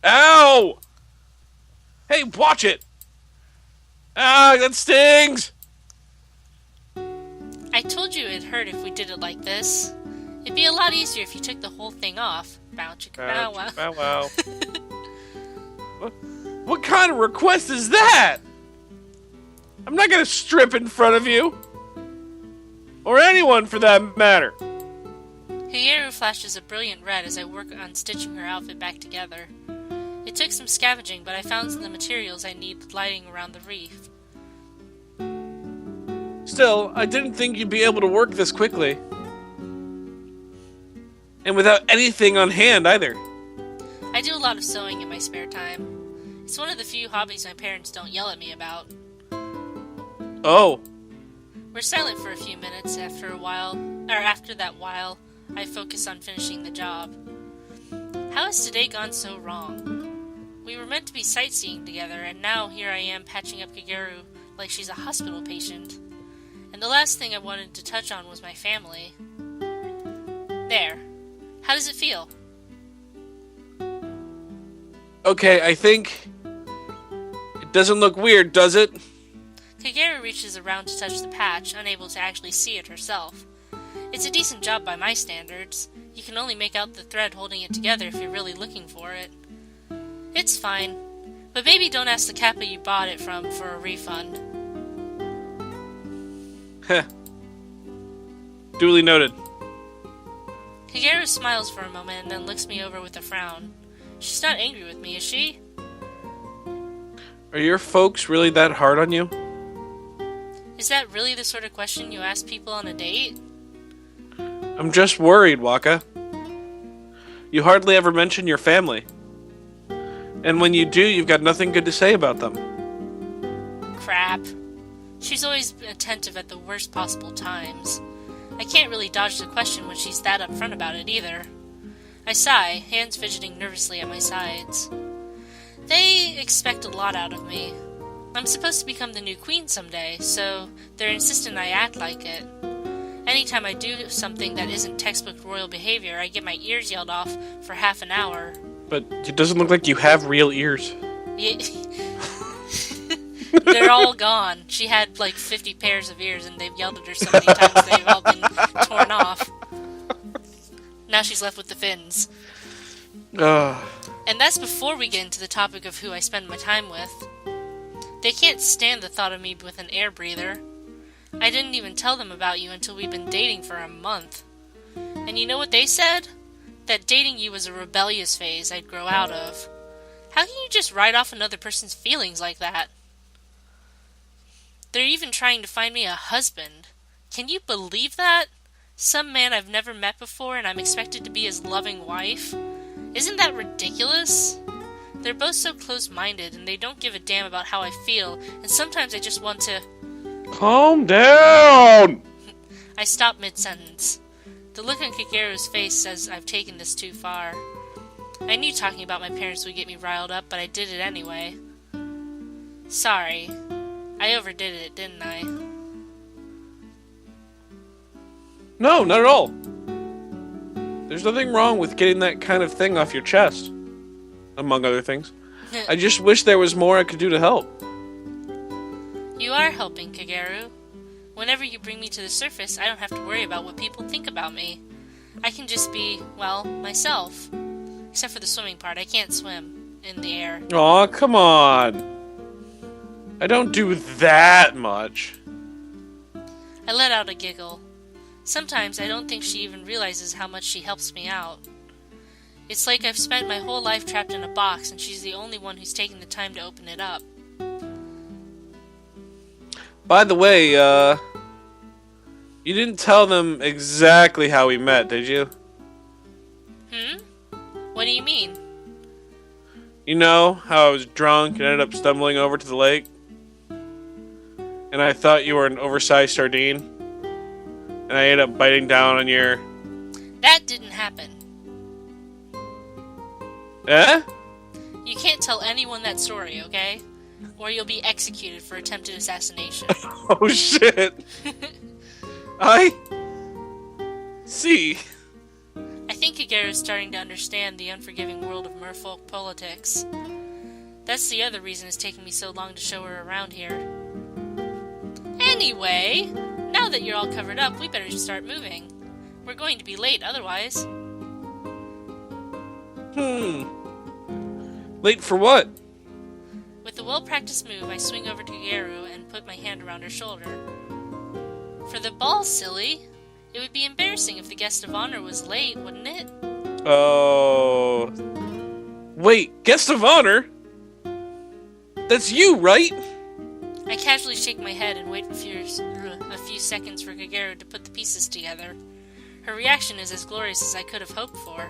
Ow! Hey, watch it! Ah, that stings! I told you it'd hurt if we did it like this. It'd be a lot easier if you took the whole thing off. Bow chicka bow wow. Bow wow. What kind of request is that? I'm not gonna strip in front of you. Or anyone for that matter. Higeru flashes a brilliant red as I work on stitching her outfit back together. It took some scavenging, but I found the materials I need gliding around the reef. Still, I didn't think you'd be able to work this quickly. And without anything on hand, either. I do a lot of sewing in my spare time. It's one of the few hobbies my parents don't yell at me about. Oh. We're silent for a few minutes after that while I focus on finishing the job. How has today gone so wrong? We were meant to be sightseeing together, and now here I am patching up Kageru like she's a hospital patient. And the last thing I wanted to touch on was my family. There. How does it feel? Okay, I think... It doesn't look weird, does it? Kageru reaches around to touch the patch, unable to actually see it herself. It's a decent job by my standards. You can only make out the thread holding it together if you're really looking for it. It's fine, but maybe don't ask the kappa you bought it from for a refund. Heh. Duly noted. Kageru smiles for a moment and then looks me over with a frown. She's not angry with me, is she? Are your folks really that hard on you? Is that really the sort of question you ask people on a date? I'm just worried, Waka. You hardly ever mention your family. And when you do, you've got nothing good to say about them. Crap. She's always been attentive at the worst possible times. I can't really dodge the question when she's that upfront about it either. I sigh, hands fidgeting nervously at my sides. They expect a lot out of me. I'm supposed to become the new queen someday, so they're insistent I act like it. Anytime I do something that isn't textbook royal behavior, I get my ears yelled off for half an hour. But it doesn't look like you have real ears. Yeah. They're all gone. She had like 50 pairs of ears, and they've yelled at her so many times they've all been torn off. Now she's left with the fins. And that's before we get into the topic of who I spend my time with. They can't stand the thought of me with an air breather. I didn't even tell them about you until we'd been dating for a month. And you know what they said? That dating you was a rebellious phase I'd grow out of. How can you just write off another person's feelings like that? They're even trying to find me a husband. Can you believe that? Some man I've never met before and I'm expected to be his loving wife? Isn't that ridiculous? They're both so close-minded and they don't give a damn about how I feel, and sometimes I just want to... Calm down! I stop mid-sentence. The look on Kakeru's face says I've taken this too far. I knew talking about my parents would get me riled up, but I did it anyway. Sorry. I overdid it, didn't I? No, not at all. There's nothing wrong with getting that kind of thing off your chest. Among other things. I just wish there was more I could do to help. You are helping, Kageru. Whenever you bring me to the surface, I don't have to worry about what people think about me. I can just be, well, myself. Except for the swimming part. I can't swim in the air. Aw, come on. I don't do that much. I let out a giggle. Sometimes I don't think she even realizes how much she helps me out. It's like I've spent my whole life trapped in a box and she's the only one who's taking the time to open it up. By the way, you didn't tell them exactly how we met, did you? What do you mean? You know, how I was drunk and ended up stumbling over to the lake? And I thought you were an oversized sardine? And I ended up biting down on your... That didn't happen. Eh? You can't tell anyone that story, okay? Or you'll be executed for attempted assassination. Oh shit! I... see. I think think Kageru's starting to understand the unforgiving world of merfolk politics. That's the other reason it's taking me so long to show her around here. Anyway, now that you're all covered up, we better start moving. We're going to be late otherwise. Late for what? With a well-practiced move, I swing over to Kageru and put my hand around her shoulder. For the ball, silly. It would be embarrassing if the guest of honor was late, wouldn't it? Oh. Wait, guest of honor? That's you, right? I casually shake my head and wait a few seconds for Kageru to put the pieces together. Her reaction is as glorious as I could have hoped for.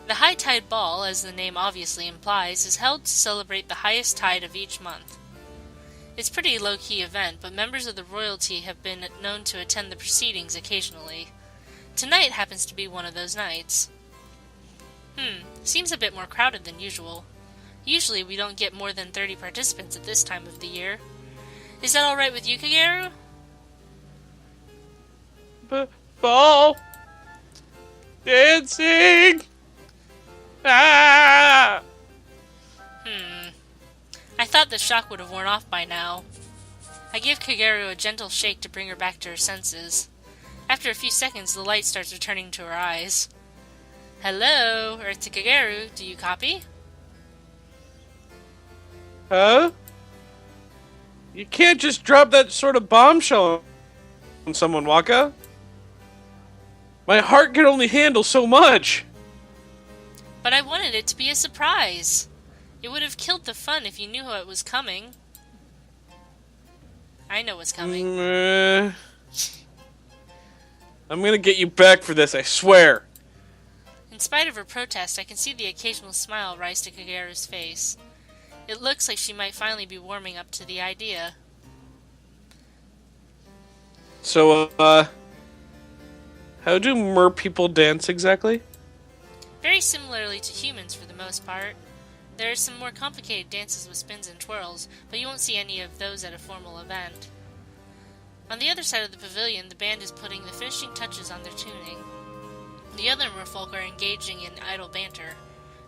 The High Tide Ball, as the name obviously implies, is held to celebrate the highest tide of each month. It's a pretty low-key event, but members of the royalty have been known to attend the proceedings occasionally. Tonight happens to be one of those nights. Seems a bit more crowded than usual. Usually we don't get more than 30 participants at this time of the year. Is that alright with you, Kageru? Ball. Dancing. Ah! I thought the shock would have worn off by now. I give Kageru a gentle shake to bring her back to her senses. After a few seconds, the light starts returning to her eyes. Hello, Earth to Kageru, do you copy? Huh? You can't just drop that sort of bombshell on someone, Waka. My heart can only handle so much. But I wanted it to be a surprise. It would have killed the fun if you knew it was coming. I know what's coming. I'm gonna get you back for this, I swear. In spite of her protest, I can see the occasional smile rise to Kageru's face. It looks like she might finally be warming up to the idea. So, how do mer people dance exactly? Very similarly to humans for the most part. There are some more complicated dances with spins and twirls, but you won't see any of those at a formal event. On the other side of the pavilion, the band is putting the finishing touches on their tuning. The other merfolk are engaging in idle banter,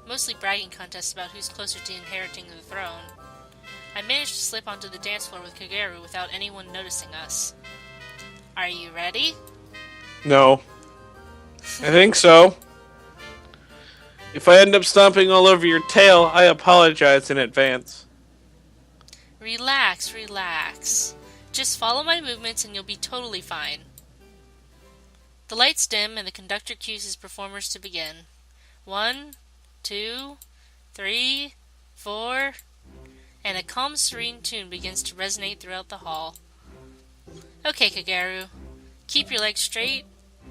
mostly bragging contests about who's closer to inheriting the throne. I managed to slip onto the dance floor with Kageru without anyone noticing us. Are you ready? No. I think so. If I end up stomping all over your tail, I apologize in advance. Relax, relax. Just follow my movements and you'll be totally fine. The lights dim and the conductor cues his performers to begin. 1, 2, 3, 4, and a calm, serene tune begins to resonate throughout the hall. Okay, Kageru. Keep your legs straight.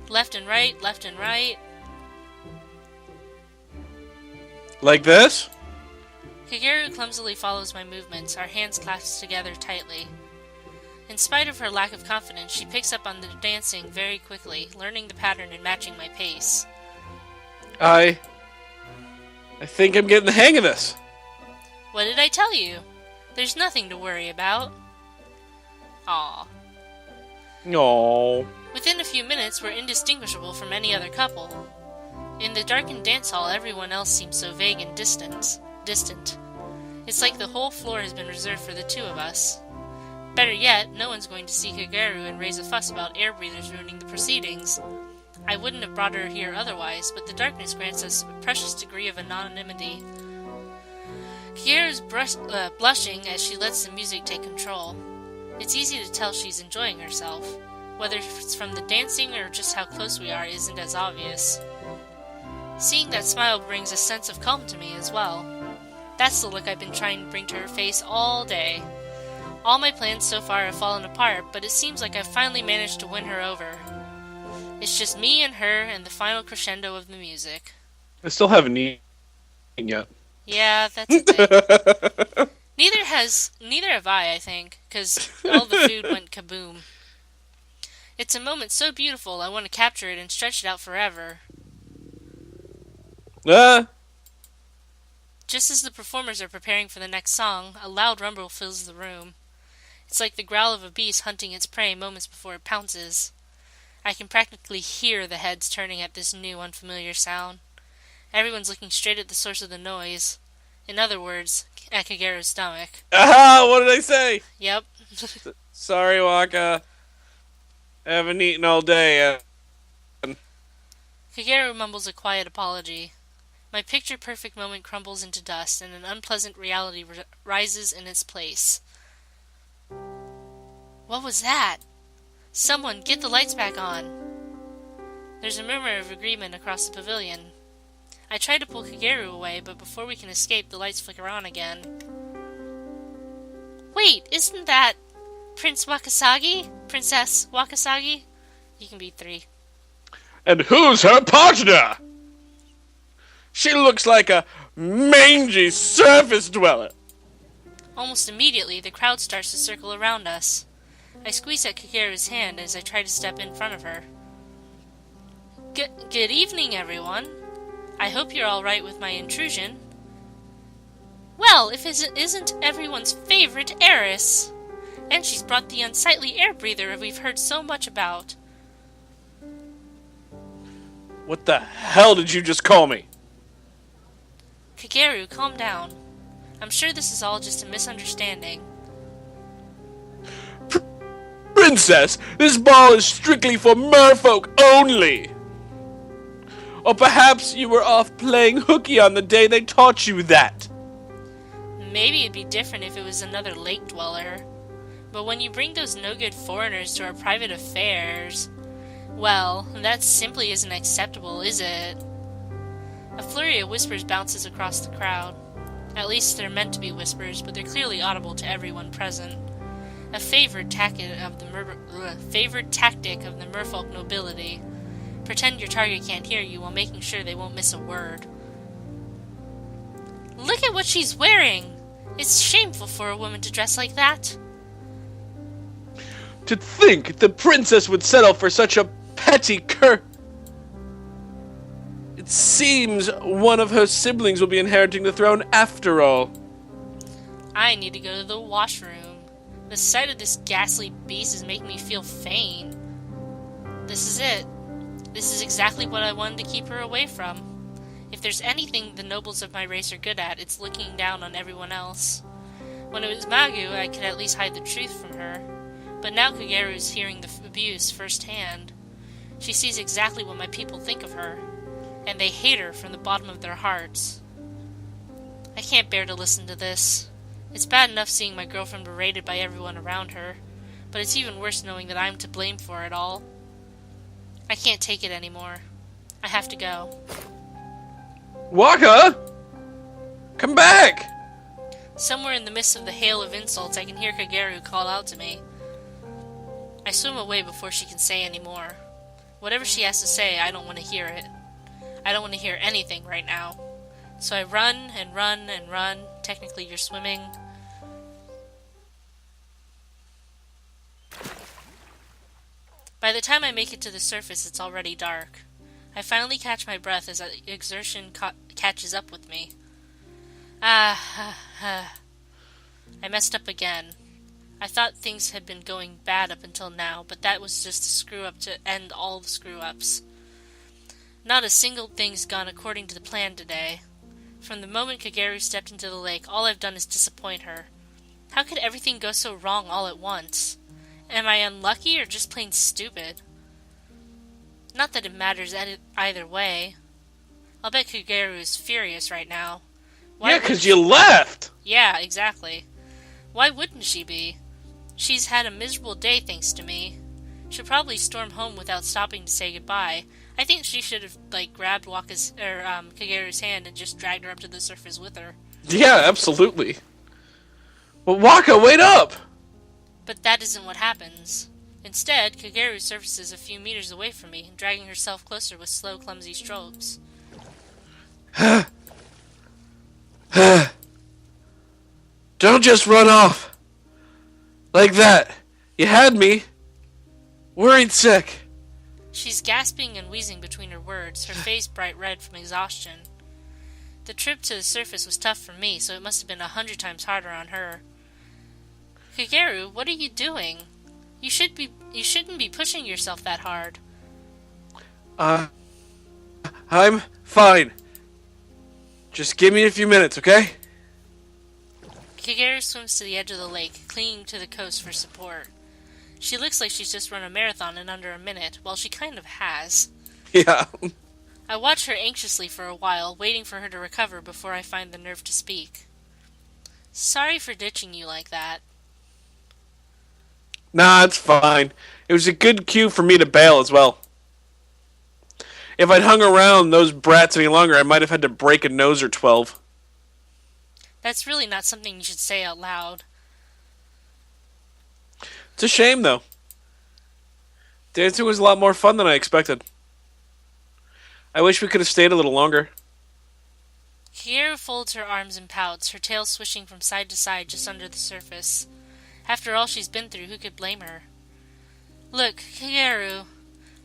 Left and right, left and right. Like this? Kageru clumsily follows my movements, our hands clasped together tightly. In spite of her lack of confidence, she picks up on the dancing very quickly, learning the pattern and matching my pace. I think I'm getting the hang of this. What did I tell you? There's nothing to worry about. Aw. No. Within a few minutes, we're indistinguishable from any other couple. In the darkened dance hall, everyone else seems so vague and distant. It's like the whole floor has been reserved for the two of us. Better yet, no one's going to see Kageru and raise a fuss about air breathers ruining the proceedings. I wouldn't have brought her here otherwise, but the darkness grants us a precious degree of anonymity. Kageru's blushing as she lets the music take control. It's easy to tell she's enjoying herself. Whether it's from the dancing or just how close we are isn't as obvious. Seeing that smile brings a sense of calm to me as well. That's the look I've been trying to bring to her face all day. All my plans so far have fallen apart, but it seems like I've finally managed to win her over. It's just me and her and the final crescendo of the music. I still haven't eaten yet. Yeah, that's a thing. Neither have I think, because all the food went kaboom. It's a moment so beautiful I want to capture it and stretch it out forever. Just as the performers are preparing for the next song, a loud rumble fills the room. It's like the growl of a beast hunting its prey moments before it pounces. I can practically hear the heads turning at this new, unfamiliar sound. Everyone's looking straight at the source of the noise. In other words, at Kageru's stomach. Aha! What did I say? Yep. Sorry, Waka. I haven't eaten all day. Kageru mumbles a quiet apology. My picture-perfect moment crumbles into dust, and an unpleasant reality rises in its place. What was that? Someone, get the lights back on! There's a murmur of agreement across the pavilion. I try to pull Kageru away, but before we can escape, the lights flicker on again. Wait, isn't that Princess Wakasagi? You can be 3. And who's her partner? She looks like a mangy surface dweller. Almost immediately, the crowd starts to circle around us. I squeeze at Kageru's hand as I try to step in front of her. Good evening, everyone. I hope you're all right with my intrusion. Well, if it isn't everyone's favorite heiress. And she's brought the unsightly air breather we've heard so much about. What the hell did you just call me? Kageru, calm down. I'm sure this is all just a misunderstanding. Princess, this ball is strictly for merfolk only. Or perhaps you were off playing hooky on the day they taught you that. Maybe it'd be different if it was another lake dweller. But when you bring those no-good foreigners to our private affairs, well, that simply isn't acceptable, is it? A flurry of whispers bounces across the crowd. At least they're meant to be whispers, but they're clearly audible to everyone present. A favored tactic of the merfolk nobility. Pretend your target can't hear you while making sure they won't miss a word. Look at what she's wearing! It's shameful for a woman to dress like that. To think the princess would settle for such a petty cur... It seems one of her siblings will be inheriting the throne after all. I need to go to the washroom. The sight of this ghastly beast is making me feel faint. This is it. This is exactly what I wanted to keep her away from. If there's anything the nobles of my race are good at, it's looking down on everyone else. When it was Magu, I could at least hide the truth from her. But now Kageru is hearing the abuse firsthand. She sees exactly what my people think of her, and they hate her from the bottom of their hearts. I can't bear to listen to this. It's bad enough seeing my girlfriend berated by everyone around her, but it's even worse knowing that I'm to blame for it all. I can't take it anymore. I have to go. Waka! Come back! Somewhere in the midst of the hail of insults, I can hear Kageru call out to me. I swim away before she can say any more. Whatever she has to say, I don't want to hear it. I don't want to hear anything right now. So I run and run and run. Technically, you're swimming. By the time I make it to the surface, it's already dark. I finally catch my breath as exertion catches up with me. I messed up again. I thought things had been going bad up until now, but that was just a screw-up to end all the screw-ups. Not a single thing's gone according to the plan today. From the moment Kageru stepped into the lake, all I've done is disappoint her. How could everything go so wrong all at once? Am I unlucky or just plain stupid? Not that it matters either way. I'll bet Kageru is furious right now. Yeah, 'cause you left! Yeah, exactly. Why wouldn't she be? She's had a miserable day thanks to me. She'll probably storm home without stopping to say goodbye. I think she should have, grabbed Kageru's hand and just dragged her up to the surface with her. Yeah, absolutely. But Waka, wait up! But that isn't what happens. Instead, Kageru surfaces a few meters away from me, dragging herself closer with slow, clumsy strokes. Don't just run off. Like that. You had me. Worried sick. She's gasping and wheezing between her words, her face bright red from exhaustion. The trip to the surface was tough for me, so it must have been 100 times harder on her. Kageru, what are you doing? You shouldn't be pushing yourself that hard. Uh, I'm fine. Just give me a few minutes, okay? Kageru swims to the edge of the lake, clinging to the coast for support. She looks like she's just run a marathon in under a minute, well, she kind of has. Yeah. I watch her anxiously for a while, waiting for her to recover before I find the nerve to speak. Sorry for ditching you like that. Nah, it's fine. It was a good cue for me to bail as well. If I'd hung around those brats any longer, I might have had to break a nose or 12. That's really not something you should say out loud. It's a shame, though. Dancing was a lot more fun than I expected. I wish we could have stayed a little longer. Kageru folds her arms and pouts, her tail swishing from side to side just under the surface. After all she's been through, who could blame her? Look, Kageru,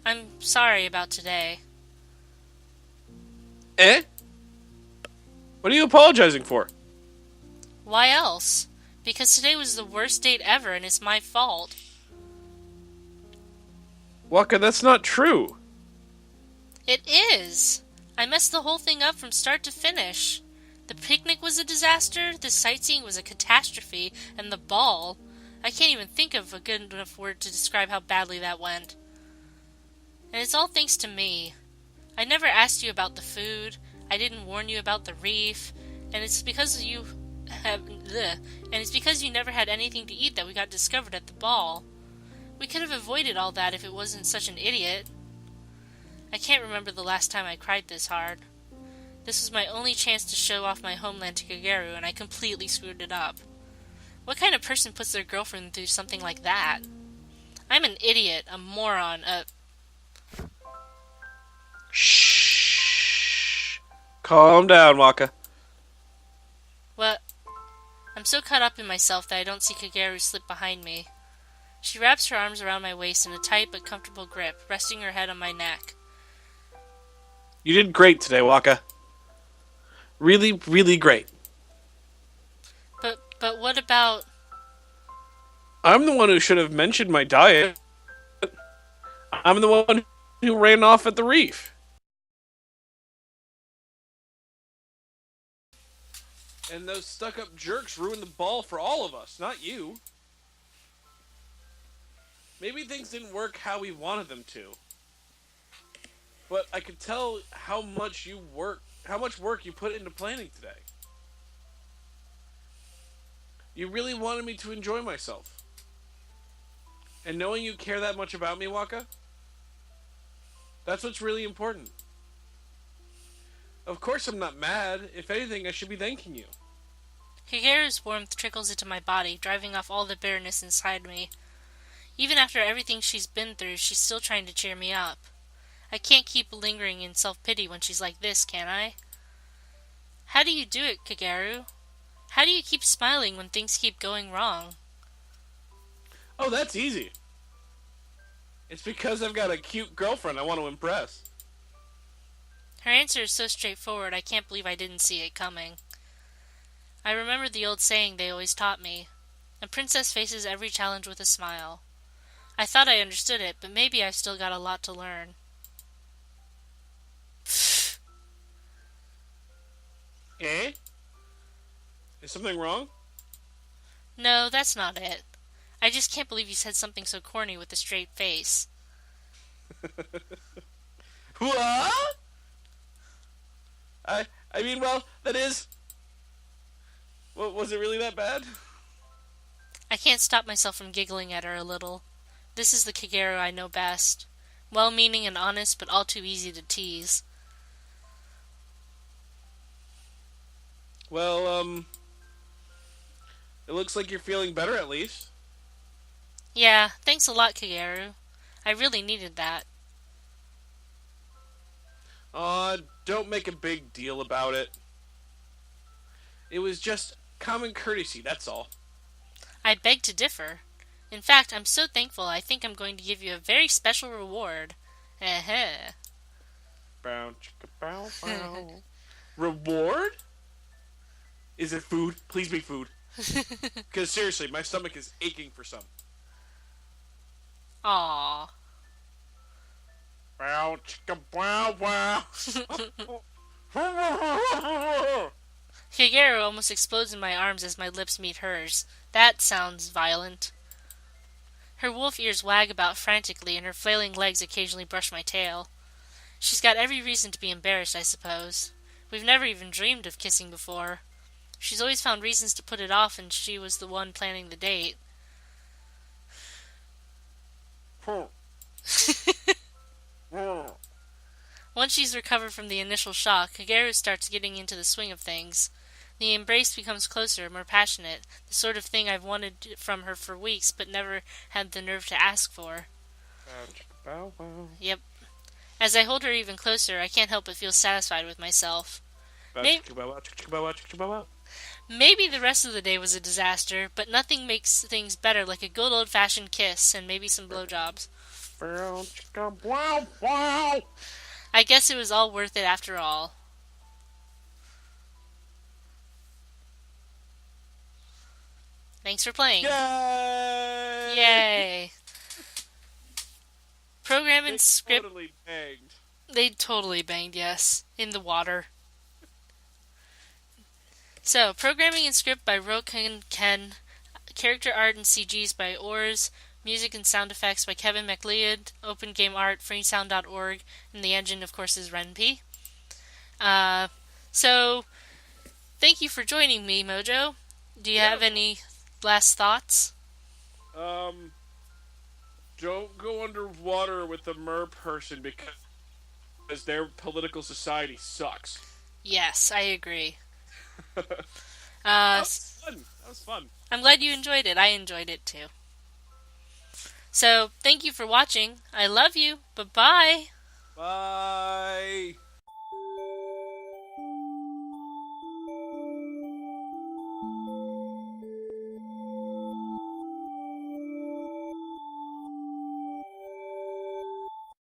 I'm sorry about today. Eh? What are you apologizing for? Why else? Because today was the worst date ever and it's my fault. Waka, that's not true. It is! I messed the whole thing up from start to finish. The picnic was a disaster, the sightseeing was a catastrophe, and the ball. I can't even think of a good enough word to describe how badly that went. And it's all thanks to me. I never asked you about the food, I didn't warn you about the reef, and it's because you never had anything to eat that we got discovered at the ball. We could have avoided all that if it wasn't such an idiot. I can't remember the last time I cried this hard. This was my only chance to show off my homeland to Kageru, and I completely screwed it up. What kind of person puts their girlfriend through something like that? I'm an idiot, a moron, Shh. Calm down, Waka. What? I'm so caught up in myself that I don't see Kageru slip behind me. She wraps her arms around my waist in a tight but comfortable grip, resting her head on my neck. You did great today, Waka. Really, really great. But what about... I'm the one who should have mentioned my diet. I'm the one who ran off at the reef. And those stuck-up jerks ruined the ball for all of us, not you. Maybe things didn't work how we wanted them to. But I could tell how much work you put into planning today. You really wanted me to enjoy myself. And knowing you care that much about me, Waka, that's what's really important. Of course I'm not mad. If anything, I should be thanking you. Kageru's warmth trickles into my body, driving off all the bitterness inside me. Even after everything she's been through, she's still trying to cheer me up. I can't keep lingering in self-pity when she's like this, can I? How do you do it, Kageru? How do you keep smiling when things keep going wrong? Oh, that's easy. It's because I've got a cute girlfriend I want to impress. Her answer is so straightforward, I can't believe I didn't see it coming. I remember the old saying they always taught me. A princess faces every challenge with a smile. I thought I understood it, but maybe I've still got a lot to learn. Eh? Is something wrong? No, that's not it. I just can't believe you said something so corny with a straight face. What? I mean, well, that is... Well, was it really that bad? I can't stop myself from giggling at her a little. This is the Kageru I know best. Well-meaning and honest, but all too easy to tease. Well, it looks like you're feeling better at least. Yeah, thanks a lot, Kageru. I really needed that. Don't make a big deal about it. It was just common courtesy, that's all. I beg to differ. In fact, I'm so thankful I think I'm going to give you a very special reward. Bow, chicka, bow, bow. Reward? Is it food? Please be food. Because seriously, my stomach is aching for some. Aww. Wow, chicka, wow, wow. Kagero almost explodes in my arms as my lips meet hers. That sounds violent. Her wolf ears wag about frantically, and her flailing legs occasionally brush my tail. She's got every reason to be embarrassed, I suppose. We've never even dreamed of kissing before. She's always found reasons to put it off, and she was the one planning the date. Once she's recovered from the initial shock, Kagero starts getting into the swing of things. The embrace becomes closer, more passionate, the sort of thing I've wanted from her for weeks but never had the nerve to ask for. Yep. As I hold her even closer, I can't help but feel satisfied with myself. Maybe the rest of the day was a disaster, but nothing makes things better like a good old-fashioned kiss and maybe some blowjobs. I guess it was all worth it after all. Thanks for playing. Yay! Yay! Program and They script. totally banged. They totally banged, yes. In the water. So, programming and script by Roukanken, character art and CGs by Oars, music and sound effects by Kevin MacLeod, open game art, freesound.org, and the engine, of course, is Ren'Py. So, thank you for joining me, Mojo. Do you have any last thoughts? Don't go underwater with the mer person because their political society sucks. Yes, I agree. That was fun. I'm glad you enjoyed it. I enjoyed it too. So, thank you for watching. I love you. Bye-bye. Bye.